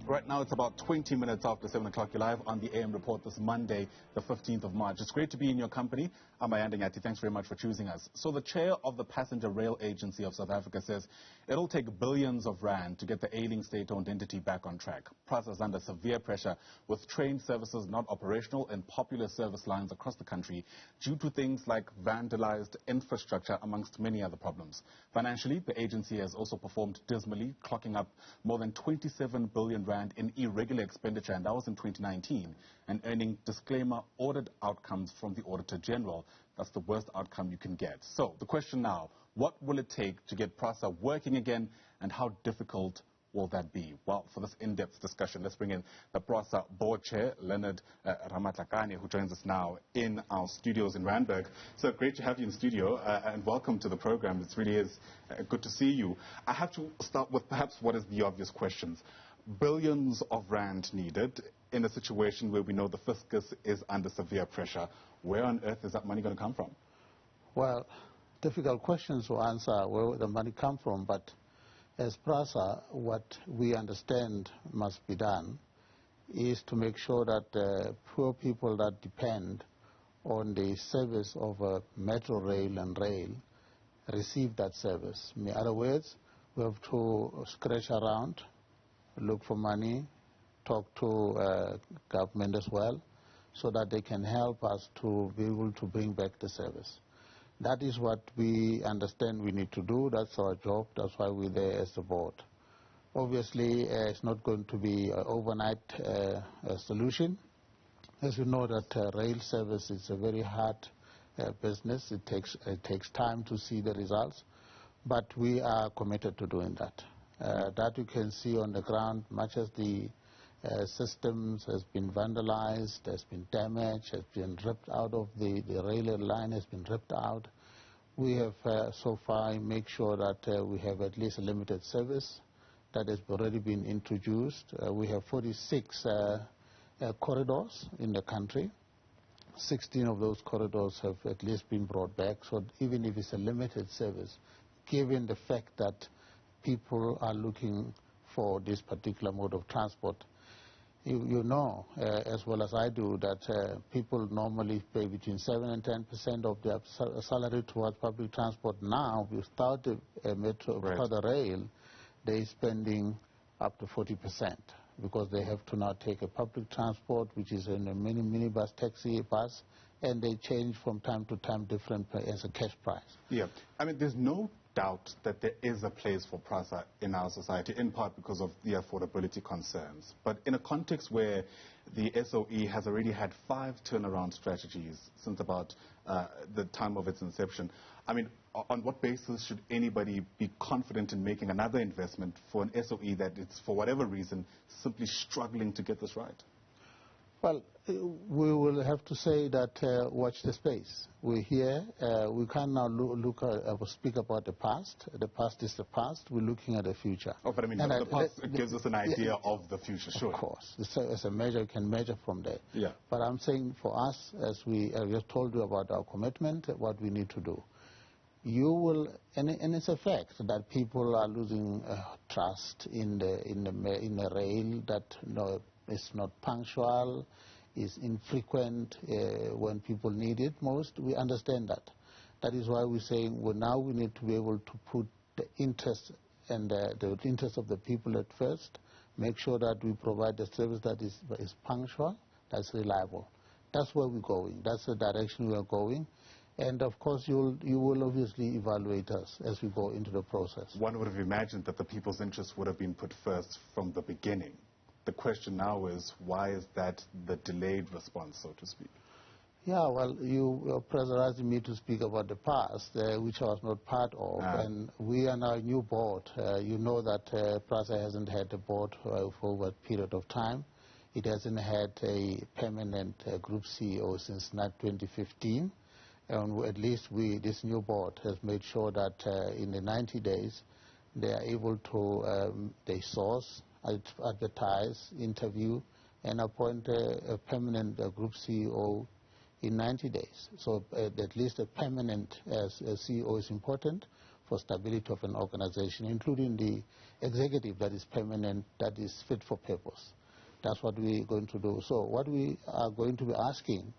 Right now it's about 20 minutes after 7 o'clock. You're live on the AM Report this Monday, the 15th of March. It's great to be in your company. I'm Ayanda Ngati. Thanks very much for choosing us. So the chair of the Passenger Rail Agency of South Africa says it'll take billions of rand to get the ailing state-owned entity back on track. PRASA is under severe pressure with train services not operational and popular service lines across the country due to things like vandalized infrastructure amongst many other problems. Financially, the agency has also performed dismally, clocking up more than 27 billion rand in irregular expenditure, and that was in 2019, and earning disclaimer audit outcomes from the Auditor General. That's the worst outcome you can get. So the question now, what will it take to get PRASA working again, and how difficult will that be? Well, for this in-depth discussion, let's bring in the PRASA Board Chair, Leonard Ramatlakane, who joins us now in our studios in Randburg. So great to have you in studio, and welcome to the program. It really is good to see you. I have to start with perhaps what is the obvious questions. Billions of rand needed in a situation where we know the fiscus is under severe pressure. Where on earth is that money going to come from? Well, difficult questions to answer where the money come from, but as PRASA, what we understand must be done is to make sure that poor people that depend on the service of metro rail and rail receive that service. In other words, we have to scratch around, look for money, talk to government as well, so that they can help us to be able to bring back the service. That is what we understand we need to do. That's our job. That's why we're there as the board. Obviously, it's not going to be an overnight solution. As you know, that rail service is a very hard business. It takes time to see the results, but we are committed to doing that. That you can see on the ground, much as the systems has been vandalized, has been damaged, has been ripped out of the railway line, has been ripped out. We have so far made sure that we have at least a limited service that has already been introduced. We have 46 corridors in the country. 16 of those corridors have at least been brought back. So even if it's a limited service, given the fact that people are looking for this particular mode of transport. You know, as well as I do, that people normally pay between 7 and 10% of their salary towards public transport. Now, without the metro, right, without the rail, they're spending up to 40% because they have to now take a public transport, which is in a minibus, taxi bus, and they change from time to time different as a cash price. Yeah, I mean, there's no doubt that there is a place for PRASA in our society, in part because of the affordability concerns. But in a context where the SOE has already had 5 turnaround strategies since about the time of its inception, I mean, on what basis should anybody be confident in making another investment for an SOE that it's, for whatever reason, simply struggling to get this right? Well, we will have to say that watch the space. We're here. We can't now speak about the past. The past is the past. We're looking at the future. Oh, but I mean, the past gives us an idea of the future, sure. Of course. As a measure, you can measure from there. Yeah. But I'm saying for us, as we have told you about our commitment, what we need to do. You will, and it's a fact that people are losing trust in the rail, that it's not punctual, is infrequent when people need it most. We understand that. That is why we're saying, well, now we need to be able to put the interest and the interest of the people at first, make sure that we provide the service that is punctual, that's reliable. That's where we're going. That's the direction we are going. And of course, you will obviously evaluate us as we go into the process. One would have imagined that the people's interests would have been put first from the beginning. The question now is, why is that the delayed response, so to speak? Yeah, well, you pressurized me to speak about the past, which I was not part of. And we are now a new board. You know that PRASA hasn't had a board for over a period of time. It hasn't had a permanent group CEO since 2015. And at least this new board has made sure that in the 90 days, they are able to they source, advertise, interview, and appoint a permanent group CEO in 90 days. So at least a permanent CEO is important for stability of an organization, including the executive that is permanent, that is fit for purpose. That's what we're going to do. So what we are going to be asking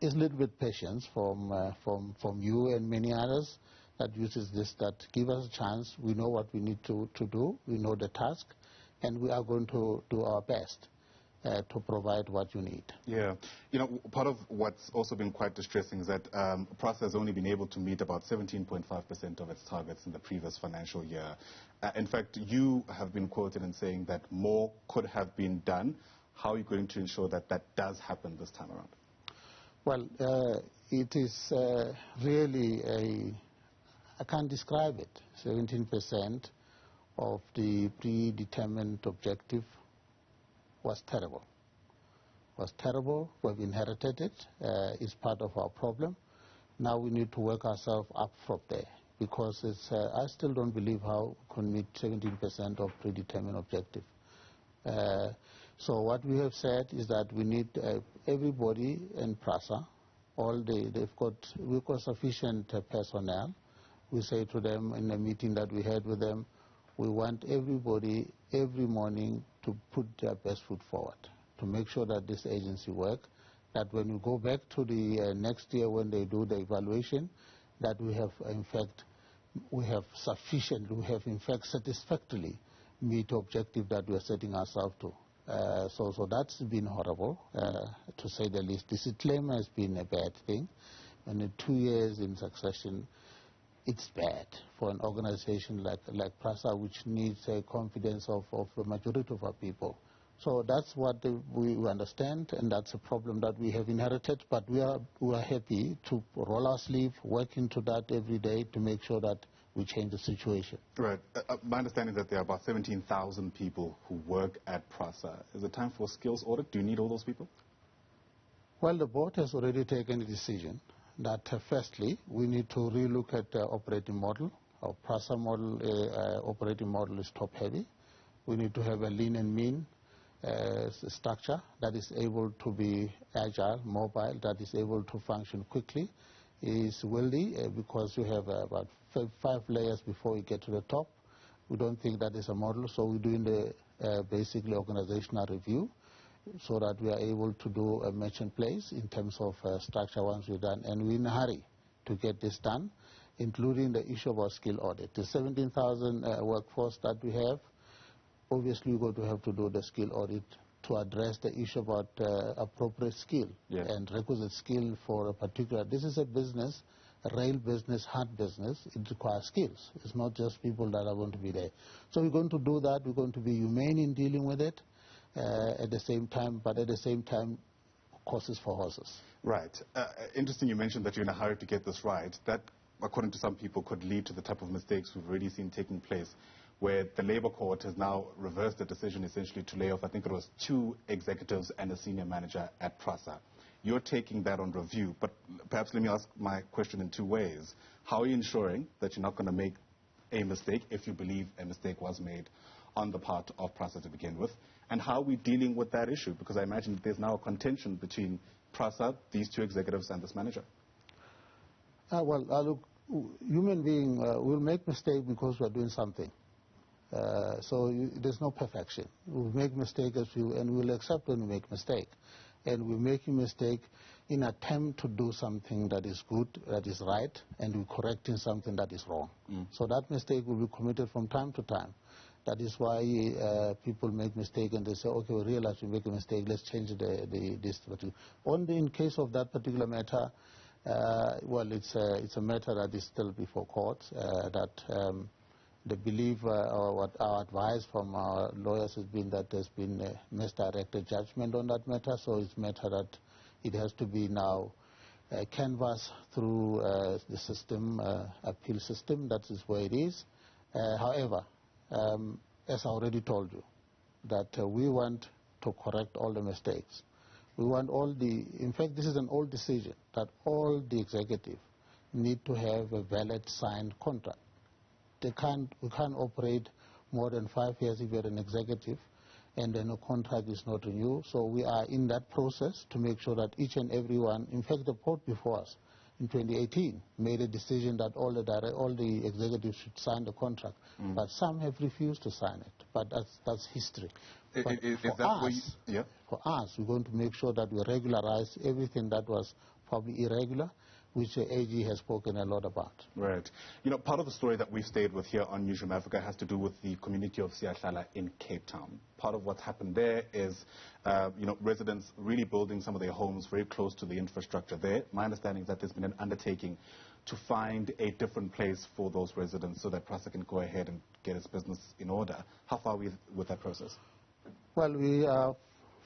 is a little bit patience from you and many others that uses this, that give us a chance. We know what we need to do. We know the task, and we are going to do our best to provide what you need. Yeah. You know, part of what's also been quite distressing is that PRASA has only been able to meet about 17.5% of its targets in the previous financial year. In fact, you have been quoted in saying that more could have been done. How are you going to ensure that that does happen this time around? Well, it is really I can't describe it. 17% of the predetermined objective was terrible. Was terrible. We've inherited it. It's part of our problem. Now we need to work ourselves up from there, because it's, I still don't believe how we can meet 17% of predetermined objective. So what we have said is that we need everybody in PRASA, we've got sufficient personnel. We say to them in a meeting that we had with them, we want everybody every morning to put their best foot forward, to make sure that this agency works, that when you go back to the next year when they do the evaluation, that we have in fact satisfactorily meet the objective that we are setting ourselves to. So that's been horrible, to say the least. Discipline has been a bad thing, and in 2 years in succession, it's bad for an organization like PRASA, which needs a confidence of the majority of our people. So that's what we understand, and that's a problem that we have inherited, but we are happy to roll our sleeve, work into that every day to make sure that we change the situation. Right. My understanding is that there are about 17,000 people who work at PRASA. Is it time for a skills audit? Do you need all those people? Well, the board has already taken a decision that firstly, we need to relook at the operating model. Our PRASA model, operating model is top-heavy. We need to have a lean and mean structure that is able to be agile, mobile, that is able to function quickly, is wealthy because you have about 5 layers before you get to the top. We don't think that is a model, so we're doing the basically organizational review, so that we are able to do a match and place in terms of structure once we're done. And we're in a hurry to get this done, including the issue of our skill audit. The 17,000 workforce that we have, obviously we're going to have to do the skill audit to address the issue about appropriate skill and requisite skill for a particular. This is a business, a rail business, hard business. It requires skills. It's not just people that are going to be there. So we're going to do that. We're going to be humane in dealing with it. At the same time, but at the same time, horses for horses. Right. Interesting you mentioned that you're in a hurry to get this right. That, according to some people, could lead to the type of mistakes we've already seen taking place, where the Labour Court has now reversed the decision essentially to lay off, I think it was 2 executives and a senior manager at PRASA. You're taking that on review, but perhaps let me ask my question in 2 ways. How are you ensuring that you're not going to make a mistake if you believe a mistake was made on the part of PRASA to begin with? And how are we dealing with that issue? Because I imagine there's now a contention between PRASA, these 2 executives, and this manager. Well, look, human being will make mistakes because we're doing something. There's no perfection. We'll make mistakes, and we'll accept when we make mistake. And we're making mistake in attempt to do something that is good, that is right, and we're correcting something that is wrong. So that mistake will be committed from time to time. That is why people make mistake and they say, okay, we realize we make a mistake, let's change this particular. Only in case of that particular matter, well, it's a matter that is still before court, that the belief or what our advice from our lawyers has been that there's been a misdirected judgment on that matter, so it's a matter that it has to be now canvassed through the system, appeal system. That is where it is. However, as I already told you, that we want to correct all the mistakes. We want in fact this is an old decision, that all the executive need to have a valid signed contract. We can't operate more than 5 years if you're an executive and then a contract is not renewed. So we are in that process to make sure that each and every one, in fact the port before us, in 2018, made a decision that all the executives should sign the contract. But some have refused to sign it. But that's history. But for us, we're going to make sure that we regularize everything that was probably irregular, which the AG has spoken a lot about. Right. You know, part of the story that we've stayed with here on Newzroom Afrika has to do with the community of Siyahlala in Cape Town. Part of what's happened there is, you know, residents really building some of their homes very close to the infrastructure there. My understanding is that there's been an undertaking to find a different place for those residents so that PRASA can go ahead and get its business in order. How far are we with that process? Well, we are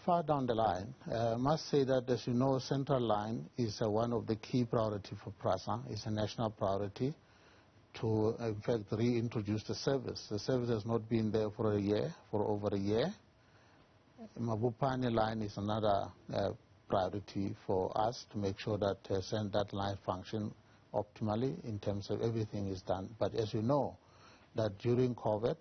far down the line. I must say that, as you know, Central Line is one of the key priorities for PRASA. It's a national priority to, in fact, reintroduce the service. The service has not been there for over a year. Mabupane Line is another priority for us to make sure that that line function optimally in terms of everything is done. But as you know, that during COVID,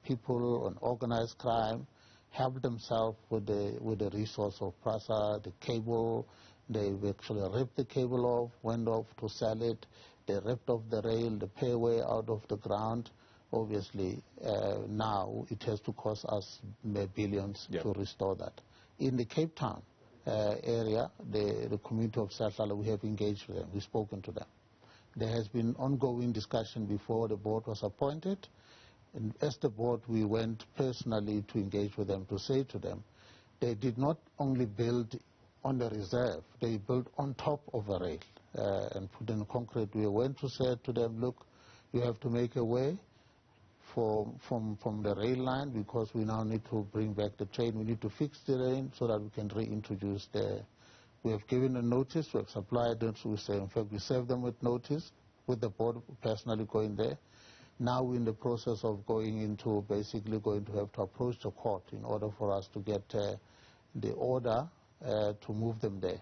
people on organized crime helped themselves with the resource of PRASA, the cable. They actually ripped the cable off, went off to sell it. They ripped off the rail, the payway out of the ground. Obviously, now it has to cost us billions to restore that. In the Cape Town area, the community of Siyahlala, we have engaged with them. We've spoken to them. There has been ongoing discussion before the board was appointed. And as the board, we went personally to engage with them, to say to them, they did not only build on the reserve, they built on top of a rail and put in concrete. We went to say to them, look, you have to make a way from the rail line because we now need to bring back the train. We need to fix the rail so that we can reintroduce we have given a notice, we have supplied them, so we say, in fact, we served them with notice, with the board personally going there. Now we're in the process of basically going to have to approach the court in order for us to get the order to move them there.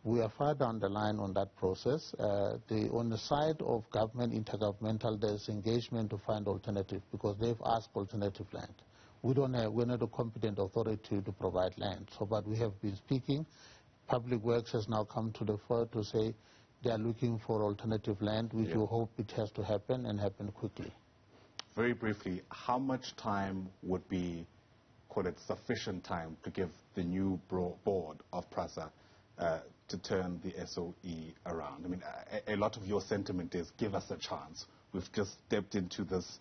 We are far down the line on that process. On the side of government, intergovernmental, there's engagement to find alternative because they've asked alternative land. We're not a competent authority to provide land. But we have been speaking. Public Works has now come to the fore to say they are looking for alternative land, which we hope it has to happen and happen quickly. Very briefly, how much time would be, call it, sufficient time to give the new board of PRASA to turn the SOE around? I mean, a lot of your sentiment is give us a chance. We've just stepped into this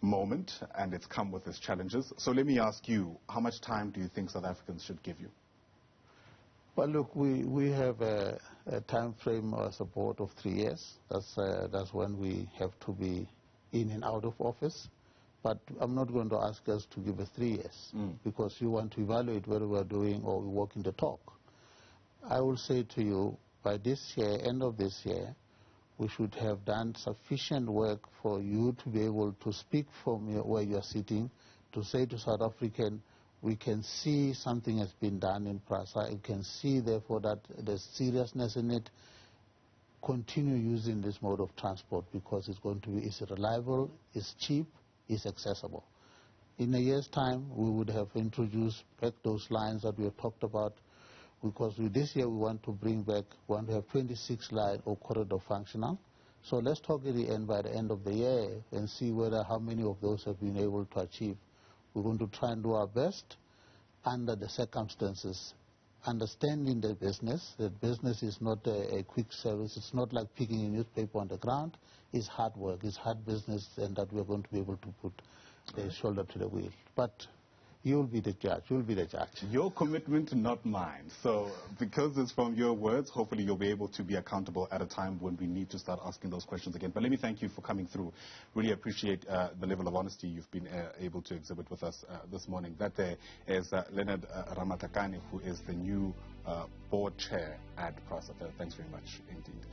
moment and it's come with its challenges. So let me ask you, how much time do you think South Africans should give you? Well, look, we have a time frame as a board of 3 years. That's when we have to be in and out of office. But I'm not going to ask us to give us 3 years because you want to evaluate whether we're doing or we're walking the talk. I will say to you, by this year, end of this year, we should have done sufficient work for you to be able to speak from where you're sitting, to say to South African, we can see something has been done in PRASA. You can see, therefore, that there's seriousness in it. Continue using this mode of transport because it's reliable, it's cheap, it's accessible. In a year's time, we would have introduced back those lines that we have talked about because this year we want to have 26 lines or corridor functional. So let's talk at the end, by the end of the year, and see how many of those have been able to achieve. We're going to try and do our best under the circumstances, understanding the business. That business is not a quick service. It's not like picking a newspaper on the ground. It's hard work. It's hard business, and that we're going to be able to put the shoulder to the wheel. But you'll be the judge. You'll be the judge. Your commitment, not mine. So because it's from your words, hopefully you'll be able to be accountable at a time when we need to start asking those questions again. But let me thank you for coming through. Really appreciate the level of honesty you've been able to exhibit with us this morning. That there is Leonard Ramatlakane, who is the new board chair at PRASA. Thanks very much indeed.